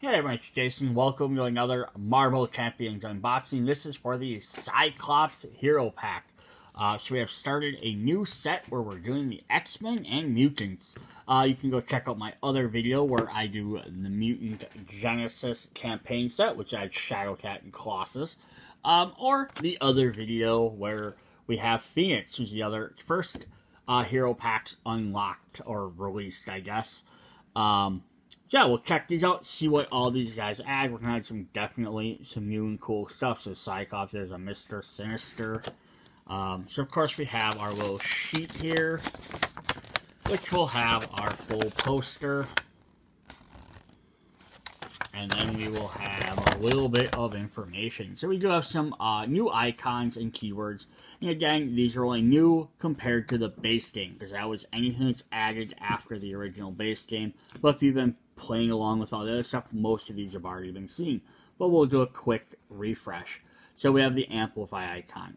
Hey everyone, it's Jason. Welcome to another Marvel Champions unboxing. This is for the Cyclops Hero Pack. So we have started a new set where we're doing the X-Men and Mutants. You can go check out my other video where I do the Mutant Genesis campaign set, which I had Shadowcat and Colossus. Or the other video where we have Phoenix, who's the other first hero packs unlocked or released, I guess. Yeah, we'll check these out, see what all these guys add. We're gonna have definitely some new and cool stuff. So Cyclops, there's a Mr. Sinister. So of course we have our little sheet here, which will have our full poster. And then we will have a little bit of information. So we do have some new icons and keywords. And again, these are only new compared to the base game, because that was anything that's added after the original base game. But if you've been playing along with all the other stuff, most of these have already been seen. But we'll do a quick refresh. So we have the Amplify icon.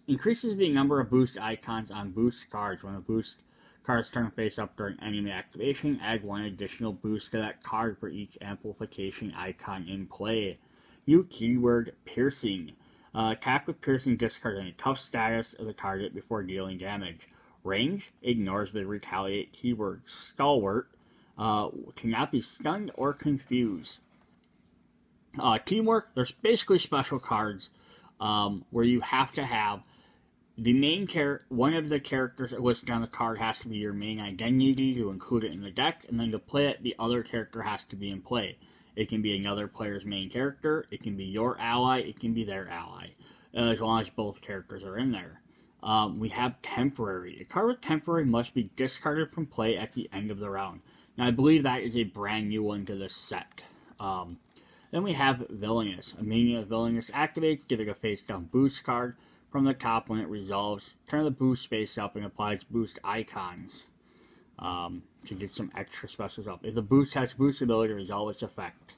Increases the number of boost icons on boost cards. When a boost cards turn face up during enemy activation, add one additional boost to that card for each amplification icon in play. New keyword, Piercing. Attack with Piercing discards any tough status of the target before dealing damage. Range, ignores the retaliate keyword. Stalwart, cannot be stunned or confused. Teamwork, there's basically special cards where you have to have the main one of the characters listed on the card has to be your main identity to include it in the deck, and then to play it, the other character has to be in play. It can be another player's main character, it can be your ally, it can be their ally, as long as both characters are in there. We have Temporary. A card with Temporary must be discarded from play at the end of the round. Now, I believe that is a brand new one to this set. Then we have Villainous. A minion of Villainous activates, giving a face-down boost card from the top when it resolves. Turn the boost face up and applies boost icons to get some extra specials up. If the boost has boost ability to resolve its effect.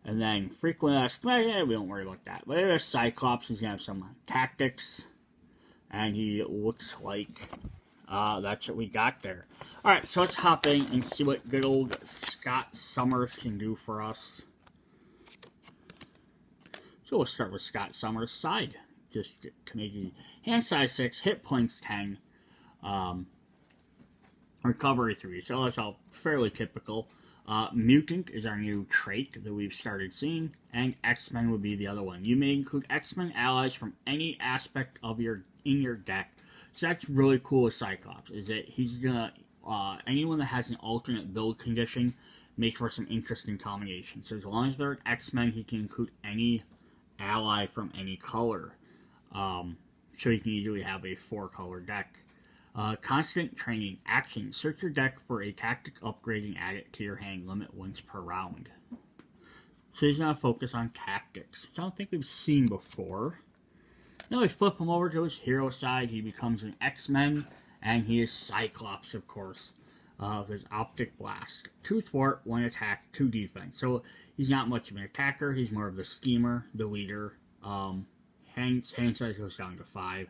And then frequently asked, we don't worry about that. But there's Cyclops. He's going to have some tactics. And he looks like that's what we got there. Alright, so let's hop in and see what good old Scott Summers can do for us. So we'll start with Scott Summers' side. Just to make it hand size 6, hit points 10, recovery 3. So that's all fairly typical. Mutant is our new trait that we've started seeing, and X-Men would be the other one. You may include X-Men allies from any aspect of in your deck. So that's really cool with Cyclops, is that he's gonna anyone that has an alternate build condition make for some interesting combinations. So as long as they're an X-Men, he can include any ally from any color. So you can usually have a 4-color deck. Constant training. Action. Search your deck for a tactic upgrade and add it to your hand. Limit once per round. So he's going to focus on tactics, which I don't think we've seen before. Then we flip him over to his hero side. He becomes an X-Men, and he is Cyclops, of course. There's Optic Blast. 2 thwart, 1 attack, 2 defense. So he's not much of an attacker. He's more of the schemer, the leader. Hand size goes down to 5.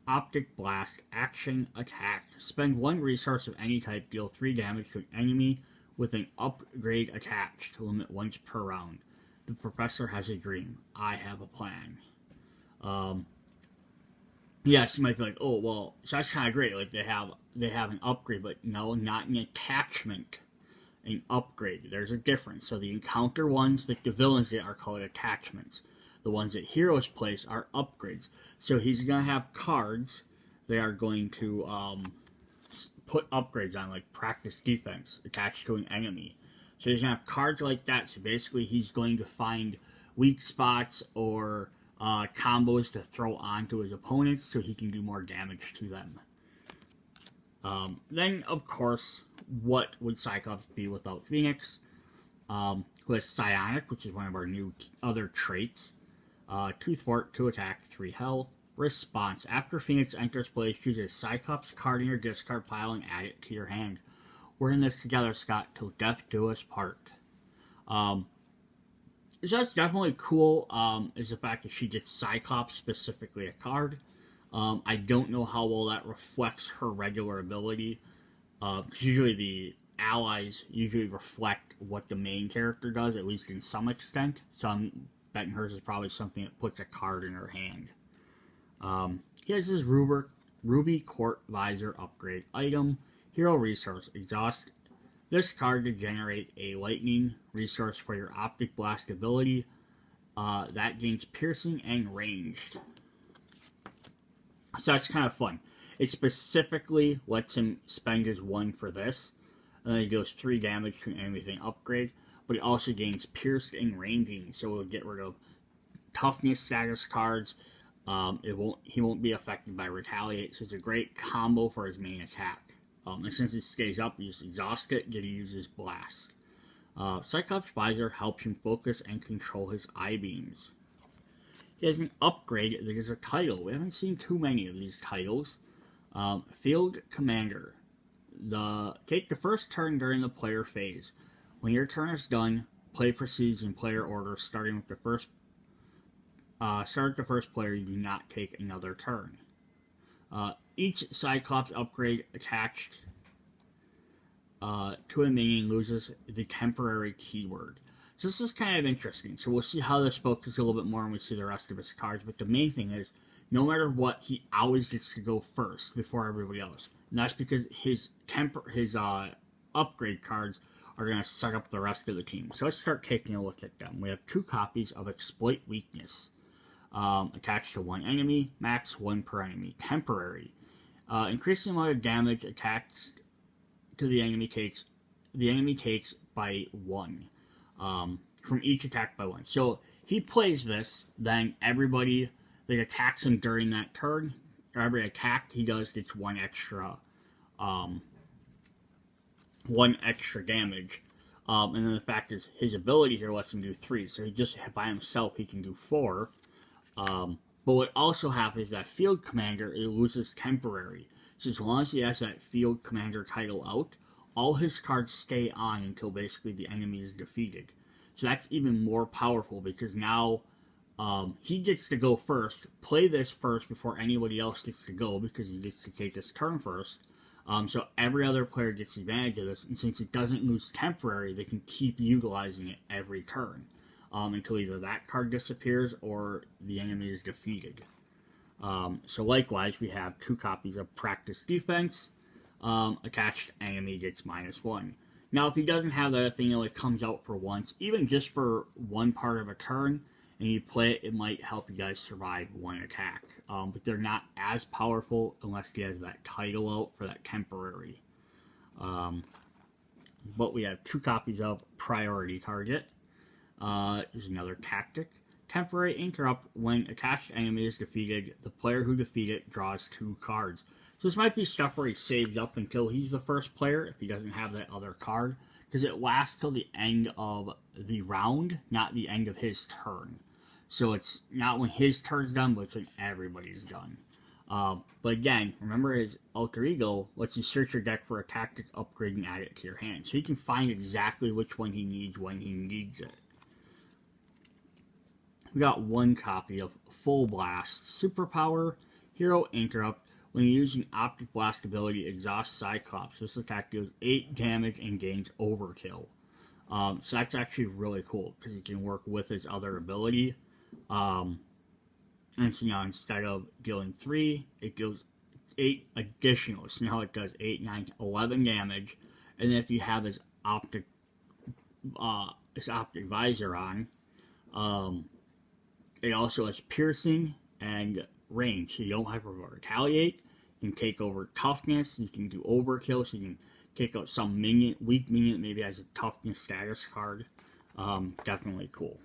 Optic Blast, action, attack. Spend 1 resource of any type, deal 3 damage to an enemy with an upgrade attached. Limit once per round. The professor has a dream. I have a plan. Yes, you might be like, oh, well, so that's kind of great. Like, they have an upgrade, but no, not an attachment. An upgrade. There's a difference. So the encounter ones, like the villains, are called attachments. The ones that heroes place are upgrades. So he's going to have cards they are going to put upgrades on, like practice defense, attached to an enemy. So he's going to have cards like that. So basically he's going to find weak spots or combos to throw onto his opponents so he can do more damage to them. Then, of course, what would Cyclops be without Phoenix? Who has Psionic, which is one of our new other traits. 2 thwart, 2 attack, 3 health. Response. After Phoenix enters play, choose a Cyclops card in your discard pile and add it to your hand. We're in this together, Scott, till death do us part. So that's definitely cool, is the fact that she gets Cyclops, specifically a card. I don't know how well that reflects her regular ability. Usually the allies usually reflect what the main character does, at least in some extent. So I'm betting hers is probably something that puts a card in her hand. He has his Ruby Court Visor upgrade item. Hero resource. Exhaust this card to generate a lightning resource for your optic blast ability. That gains piercing and ranged. So that's kind of fun. It specifically lets him spend his 1 for this. And then he deals 3 damage to an enemy thing upgrade. But he also gains pierced and ranging. So we'll get rid of toughness status cards. He won't be affected by retaliate. So it's a great combo for his main attack. And since it stays up, you just exhaust it, get to use his blast. Cyclops Visor helps him focus and control his I-beams. He has an upgrade that is a title. We haven't seen too many of these titles. Field Commander. Take the first turn during the player phase. When your turn is done, play proceeds in player order, starting with the first. Start the first player. You do not take another turn. Each Cyclops upgrade attached to a minion loses the temporary keyword. So this is kind of interesting. So we'll see how this focuses a little bit more when we see the rest of his cards. But the main thing is, no matter what, he always gets to go first before everybody else. And that's because his upgrade cards are going to set up the rest of the team. So let's start taking a look at them. We have 2 copies of Exploit Weakness. Attached to 1 enemy, max 1 per enemy. Temporary. Increasing amount of damage attached to the enemy takes by 1. From each attack by 1. So he plays this, then everybody that attacks him during that turn, or every attack he does gets 1 extra damage. And then the fact is, his ability here lets him do 3. So he just by himself he can do 4. But what also happens is that Field Commander, it loses temporary. So as long as he has that Field Commander title out, all his cards stay on until basically the enemy is defeated. So that's even more powerful because now he gets to go first, play this first before anybody else gets to go because he gets to take this turn first. So every other player gets advantage of this, and since it doesn't lose temporary, they can keep utilizing it every turn until either that card disappears or the enemy is defeated. So likewise, we have 2 copies of Practice Defense. Attached enemy gets -1. Now, if he doesn't have that thing, it only comes out for once, even just for 1 part of a turn, and you play it, it might help you guys survive 1 attack. But they're not as powerful unless he has that title out for that temporary. But we have 2 copies of Priority Target. There's another tactic. Temporary interrupt. When attached enemy is defeated, the player who defeated it draws 2 cards. So this might be stuff where he saves up until he's the first player if he doesn't have that other card. Because it lasts till the end of the round, not the end of his turn. So it's not when his turn's done, but it's when everybody's done. But again, remember his alter ego lets you search your deck for a tactic upgrade and add it to your hand. So he can find exactly which one he needs when he needs it. We got 1 copy of Full Blast. Superpower, Hero Interrupt. When you use an Optic Blast ability, exhaust Cyclops. This attack deals 8 damage and gains Overkill. So that's actually really cool because he can work with his other ability. And so now instead of dealing 3, it deals 8 additional. So now it does 8, 9, 11 damage. And then if you have his optic visor on, it also has piercing and range. So you don't have to retaliate. You can take over toughness. You can do overkill. So you can take out some weak minion that maybe has a toughness status card. Definitely cool.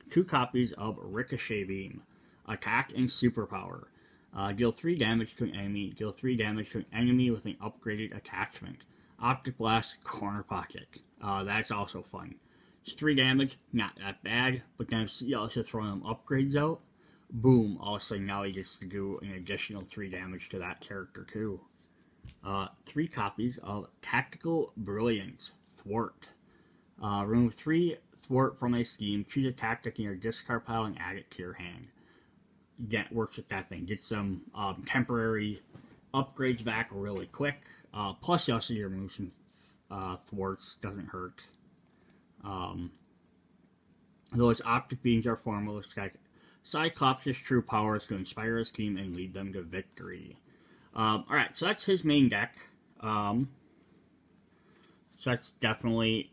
2 copies of Ricochet Beam. Attack and Superpower. Deal 3 damage to an enemy. Deal 3 damage to an enemy with an upgraded attachment. Optic Blast, Corner Pocket. That's also fun. It's 3 damage, not that bad. But then if you also throw them upgrades out, boom, all of a sudden now he gets to do an additional 3 damage to that character too. 3 copies of Tactical Brilliance. Thwart. Remove 3 Thwart from a scheme. Choose a tactic in your discard pile and add it to your hand. That works with that thing. Get some temporary upgrades back really quick. Plus you also remove some thwarts, doesn't hurt. Those optic beams are formless. Cyclops' true power is to inspire his team and lead them to victory. Alright, so that's his main deck. So that's definitely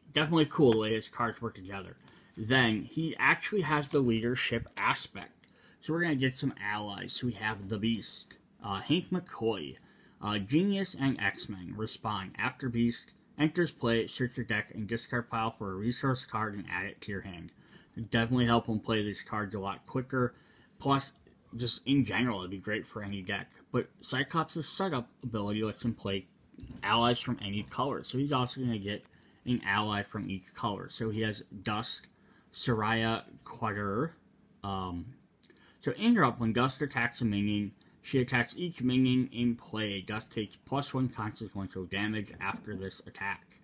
cool the way his cards work together. Then, he actually has the leadership aspect. So we're going to get some allies. So we have the Beast, Hank McCoy, Genius, and X-Men. Respond. After Beast enters play, search your deck and discard pile for a resource card and add it to your hand. Definitely help them play these cards a lot quicker. Plus, just in general, it'd be great for any deck. But Cyclops' setup ability lets him play allies from any color. So he's also going to get an ally from each color. So he has Dusk, Soraya, Quadr. So interrupt, when Dusk attacks a minion, she attacks each minion in play. Dusk takes +1 consequential damage after this attack.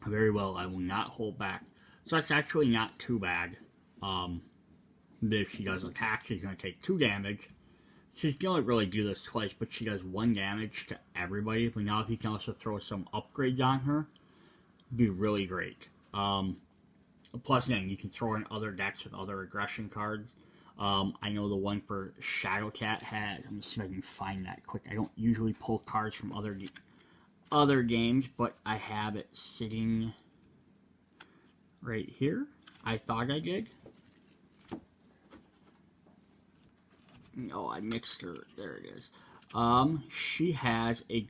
Very well, I will not hold back. So that's actually not too bad. If she does attack, she's going to take 2 damage. She's going to really do this twice, but she does 1 damage to everybody. But now if you can also throw some upgrades on her, it'd be really great. Plus, again, you can throw in other decks with other aggression cards. I know the one for Shadowcat had. Let me see if I can find that quick. I don't usually pull cards from other games, but I have it sitting right here. I thought I did. No, I mixed her. There it is. She has a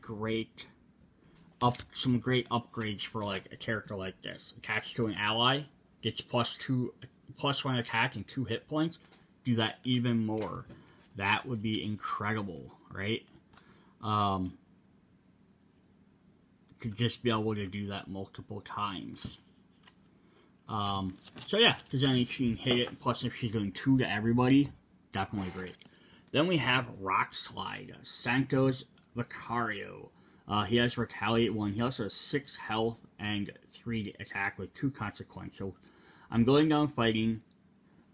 some great upgrades for like a character like this. Attached to an ally, gets +1 attack and 2 hit points. Do that even more. That would be incredible, right? Could just be able to do that multiple times. So yeah, because then she can hit it, plus if she's doing 2 to everybody, definitely great. Then we have Rock Slide, Santos Vicario. He has Retaliate 1. He also has 6 health and 3 attack with 2 consequential. I'm going down fighting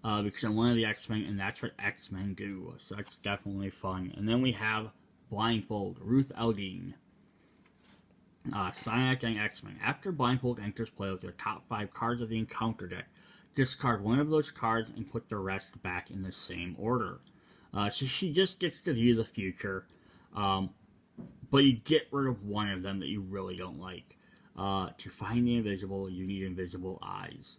because I'm one of the X-Men, and that's what X-Men do. So that's definitely fun. And then we have Blindfold, Ruth Eldine. Cyanide and X-Men. After Blindfold enters play with your top 5 cards of the encounter deck, discard one of those cards and put the rest back in the same order. So she just gets to view the future, but you get rid of one of them that you really don't like. To find the invisible, you need invisible eyes.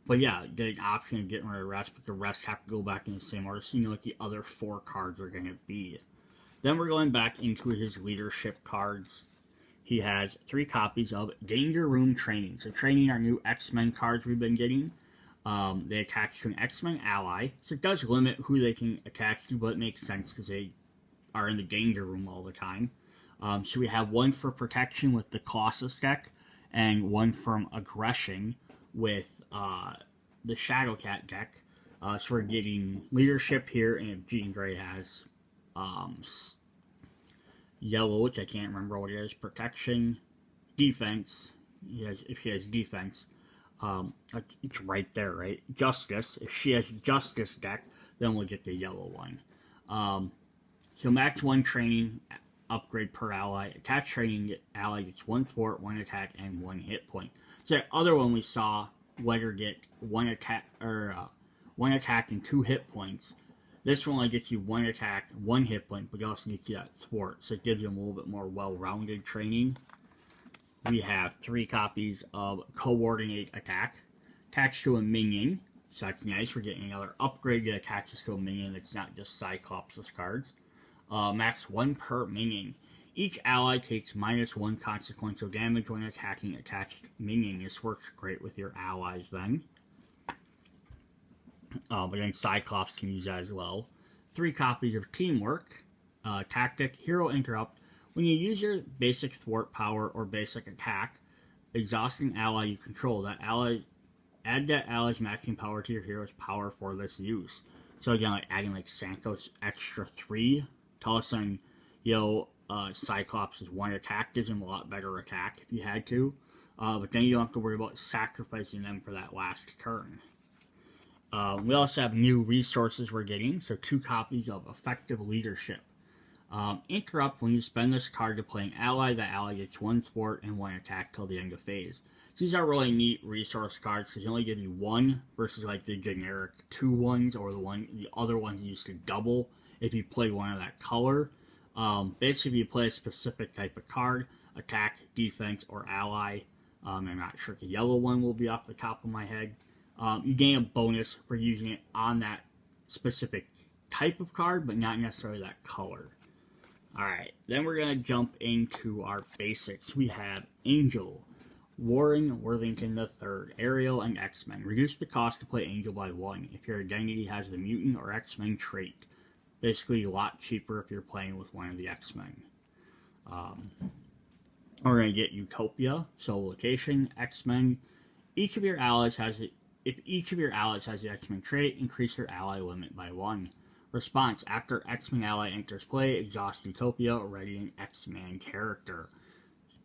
But yeah, get an option of getting rid of the rest, but the rest have to go back in the same order, so you know what the other 4 cards are going to be. Then we're going back into his leadership cards. He has 3 copies of Danger Room Training. So Training are new X-Men cards we've been getting. They attach to an X-Men ally. So it does limit who they can attach to, but it makes sense because they are in the Danger Room all the time. So we have 1 for Protection with the Colossus deck, and 1 from Aggression with the Shadowcat deck. So we're getting leadership here, and if Jean Grey has yellow, which I can't remember what it is, protection, defense. If she has defense, it's right there, right? Justice. If she has Justice deck, then we'll get the yellow one. So max 1 training upgrade per ally. Attached training ally gets 1 thwart, 1 attack, and 1 hit point. So the other one we saw, let her get 1 attack or 1 attack and 2 hit points. This one only gets you 1 attack, 1 hit point, but it also gets you that thwart, so it gives you a little bit more well-rounded training. We have 3 copies of Coordinate Attack, attached to a minion, so that's nice. We're getting another upgrade that attaches to a minion that's not just Cyclops' cards. Max 1 per minion. Each ally takes -1 consequential damage when attacking attached minion. This works great with your allies then. But then Cyclops can use that as well. 3 copies of Teamwork, Tactic, Hero Interrupt. When you use your basic thwart power or basic attack, exhausting ally you control, that ally, add that ally's matching power to your hero's power for this use. So again, like adding like Santos extra 3 to all of a sudden, Cyclops' 1 attack gives him a lot better attack if you had to. But then you don't have to worry about sacrificing them for that last turn. We also have new resources we're getting, so 2 copies of Effective Leadership. Interrupt: when you spend this card to play an ally, the ally gets 1 thwart and 1 attack till the end of phase. So these are really neat resource cards because they only give you 1 versus like the generic 2 ones or the other ones you used to double if you play one of that color. Basically, if you play a specific type of card, attack, defense, or ally, I'm not sure if the yellow one will be off the top of my head, you gain a bonus for using it on that specific type of card, but not necessarily that color. Alright, then we're going to jump into our basics. We have Angel, Warren Worthington III, Ariel, and X-Men. Reduce the cost to play Angel by 1 if your identity has the mutant or X-Men trait. Basically, a lot cheaper if you're playing with one of the X-Men. We're going to get Utopia, so location, X-Men. Each of your allies has the X-Men trait, increase your ally limit by 1. Response: after X-Men ally enters play, exhaust Utopia, ready an X-Man character.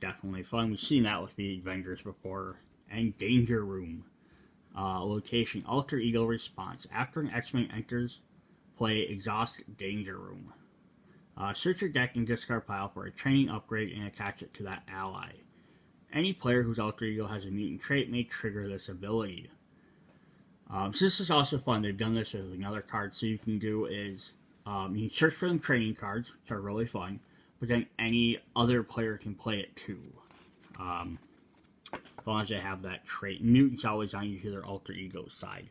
Definitely fun. We've seen that with the Avengers before. And Danger Room. Location: Alter Ego response. After an X-Men enters play, exhaust Danger Room. Search your deck and discard pile for a training upgrade and attach it to that ally. Any player whose Alter Ego has a mutant trait may trigger this ability. So this is also fun. They've done this with another card. So you can do is you can search for them training cards, which are really fun, but then any other player can play it too. As long as they have that trait. Mutant's always on usually their Alter Ego side.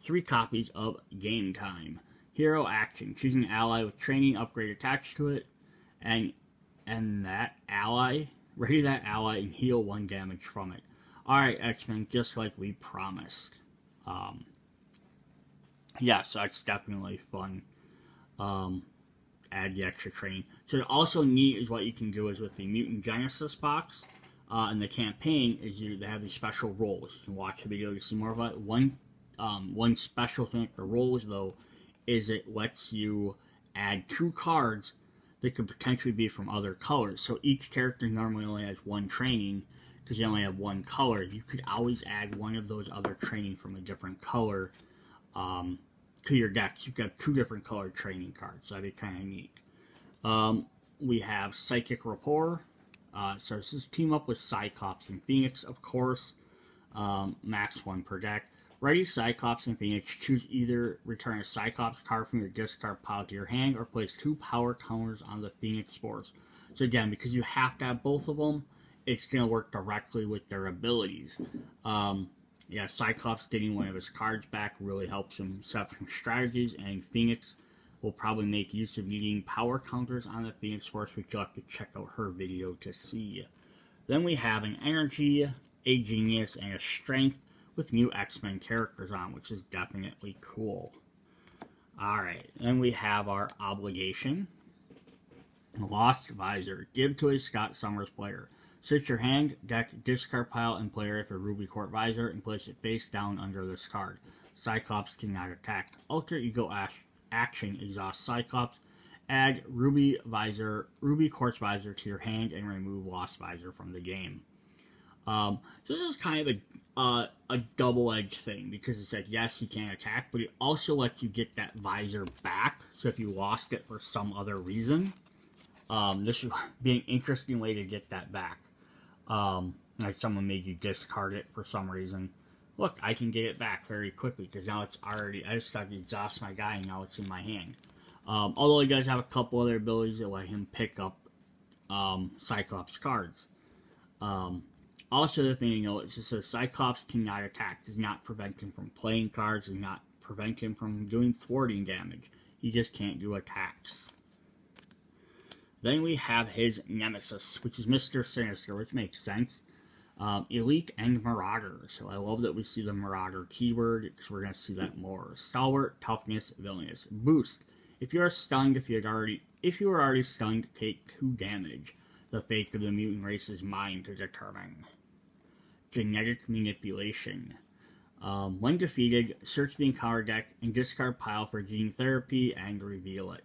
3 copies of Game Time. Hero action. Choose an ally with training upgrade attached to it, and that ally, ready that ally and heal 1 damage from it. Alright, X-Men, just like we promised. Yeah, so that's definitely fun. Add the extra training. So also neat is what you can do is with the Mutant Genesis box in the campaign is they have these special roles. You can watch the video to see more about it. One special thing for roles though is it lets you add 2 cards that could potentially be from other colors. So each character normally only has 1 training because you only have 1 color. You could always add one of those other training from a different color to your decks. You've got 2 different colored training cards, so that'd be kind of neat. We have Psychic Rapport. So this is team up with Cyclops and Phoenix, of course. Max 1 per deck. Ready Cyclops and Phoenix. Choose either return a Cyclops card from your discard pile to your hand or place 2 power counters on the Phoenix Force. So again, because you have to have both of them, it's going to work directly with their abilities. Yeah, Cyclops getting one of his cards back really helps him set up some strategies, and Phoenix will probably make use of needing power counters on the Phoenix Force, which you'll have to check out her video to see. Then we have an Energy, a Genius, and a Strength with new X-Men characters on, which is definitely cool. Alright, then we have our Obligation. Lost Visor. Give to a Scott Summers player. Search your hand, deck, discard pile, and play area for Ruby Court Visor and place it face down under this card. Cyclops cannot attack. Alter Ego action. Exhaust Cyclops. Add Ruby Quartz Visor to your hand and remove Lost Visor from the game. So this is kind of a double-edged thing because it's like, yes, he can attack, but it also lets you get that visor back. So if you lost it for some other reason, this would be an interesting way to get that back. Like someone made you discard it for some reason. Look, I can get it back very quickly because now it's already, I just got to exhaust my guy and now it's in my hand. Although he does have a couple other abilities that let him pick up Cyclops cards. Also, the thing to note is it says Cyclops cannot attack. Does not prevent him from playing cards. Does not prevent him from doing thwarting damage. He just can't do attacks. Then we have his nemesis, which is Mr. Sinister, which makes sense. Elite and Marauder. So I love that we see the Marauder keyword, because we're going to see that more. Stalwart, Toughness, Villainous. Boost. If you are stunned, if you were already stunned, take 2 damage. The fate of the mutant race is mine to determine. Genetic Manipulation. When defeated, search the encounter deck and discard pile for gene therapy and reveal it.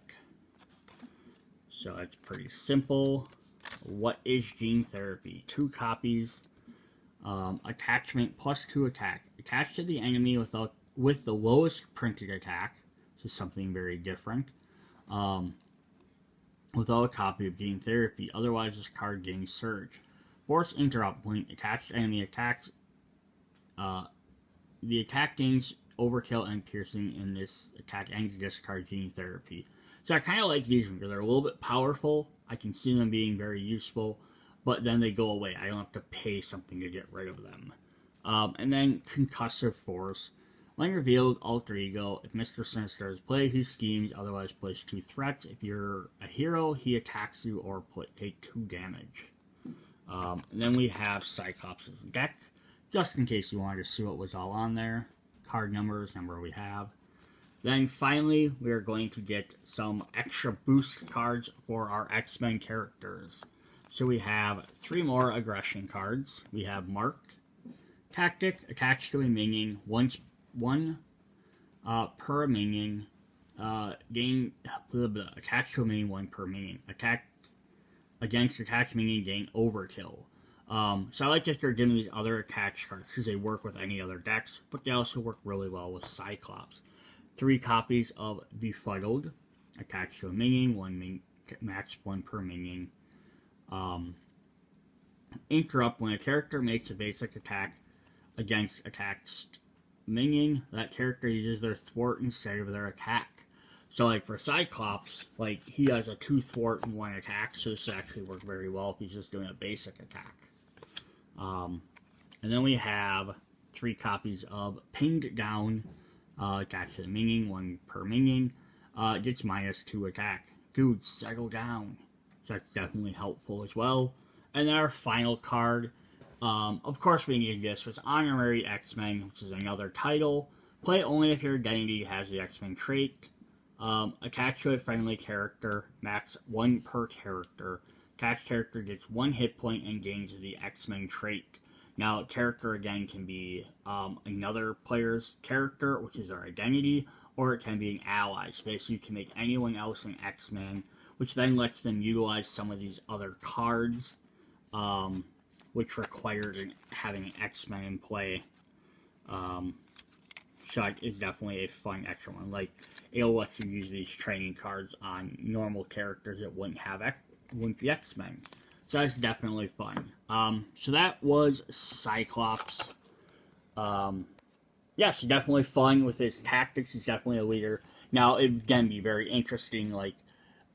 So that's pretty simple. What is gene therapy? 2 copies. Attachment +2 attack. Attach to the enemy with the lowest printed attack. So something very different. without a copy of Gain Therapy, otherwise this card gains Surge. Force Interrupt. When attached enemy attacks, the attack gains Overkill and Piercing, and this attack ends this card Gain Therapy. So I kind of like these because they're a little bit powerful. I can see them being very useful, but then they go away. I don't have to pay something to get rid of them. And then Concussive Force. When revealed, Alter Ego. If Mr. Sinister is played, he schemes, otherwise plays 2 threats. If you're a hero, he attacks you or take 2 damage. And then we have Cyclops' deck, just in case you wanted to see what was all on there. Card numbers, number we have. Then finally, we are going to get some extra boost cards for our X-Men characters. So we have 3 more aggression cards. We have Mark, Tactic, attached to a minion, one per minion, gain, attached to a minion, 1 per minion. Attack against attached minion, gain Overkill. So I like that they're giving these other attached cards because they work with any other decks, but they also work really well with Cyclops. 3 copies of Befuddled, attached to a minion, max 1 per minion. Interrupt. When a character makes a basic attack against attached minion, that character uses their thwart instead of their attack. So like for Cyclops, like he has a 2 thwart and 1 attack, so this actually works very well if he's just doing a basic attack. And then we have 3 copies of Pinned Down, attached to the minion, 1 per minion. Gets -2 attack. Dude, settle down. So that's definitely helpful as well. And then our final card, of course we need this, was Honorary X-Men, which is another title. Play only if your identity has the X-Men trait. Attached to a friendly character, max 1 per character. Attached character gets 1 hit point and gains the X-Men trait. Now, character again can be another player's character, which is their identity, or it can be an ally. So basically, you can make anyone else an X-Men, which then lets them utilize some of these other cards, which required having an X-Men in play. So it's definitely a fun extra one. Like, it'll let you use these training cards on normal characters that wouldn't be X-Men. So that's definitely fun. So that was Cyclops. Yes, definitely fun with his tactics. He's definitely a leader. Now, it would again be very interesting, like,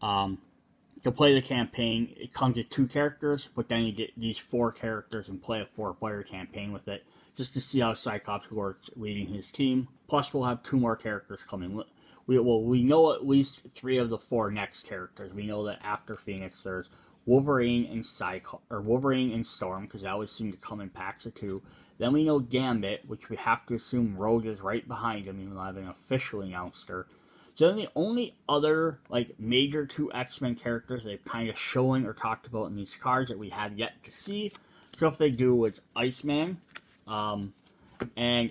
to play the campaign, it comes with 2 characters, but then you get these 4 characters and play a 4-player campaign with it, just to see how Cyclops works leading his team. Plus, we'll have 2 more characters coming. We know at least 3 of the 4 next characters. We know that after Phoenix, there's Wolverine and Wolverine and Storm, because they always seem to come in packs of 2. Then we know Gambit, which we have to assume Rogue is right behind him, even though I haven't officially announced her. So then the only other like major 2 X-Men characters they've kind of shown or talked about in these cards that we have yet to see. So if they do was Iceman, and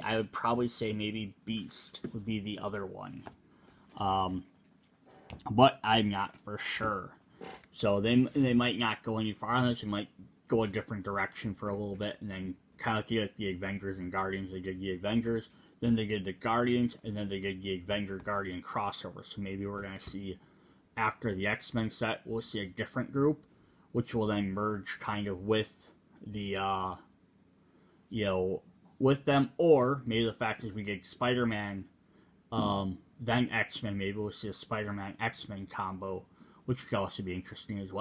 I would probably say maybe Beast would be the other one. But I'm not for sure. So they might not go any farther on this. They might go a different direction for a little bit, and then kind of like the Avengers and Guardians. They did the Avengers, then they did the Guardians, and then they did the Avenger-Guardian crossover. So maybe we're going to see, after the X-Men set, we'll see a different group, which will then merge kind of with the, with them. Or maybe the fact is we get Spider-Man, then X-Men. Maybe we'll see a Spider-Man X-Men combo, which could also be interesting as well.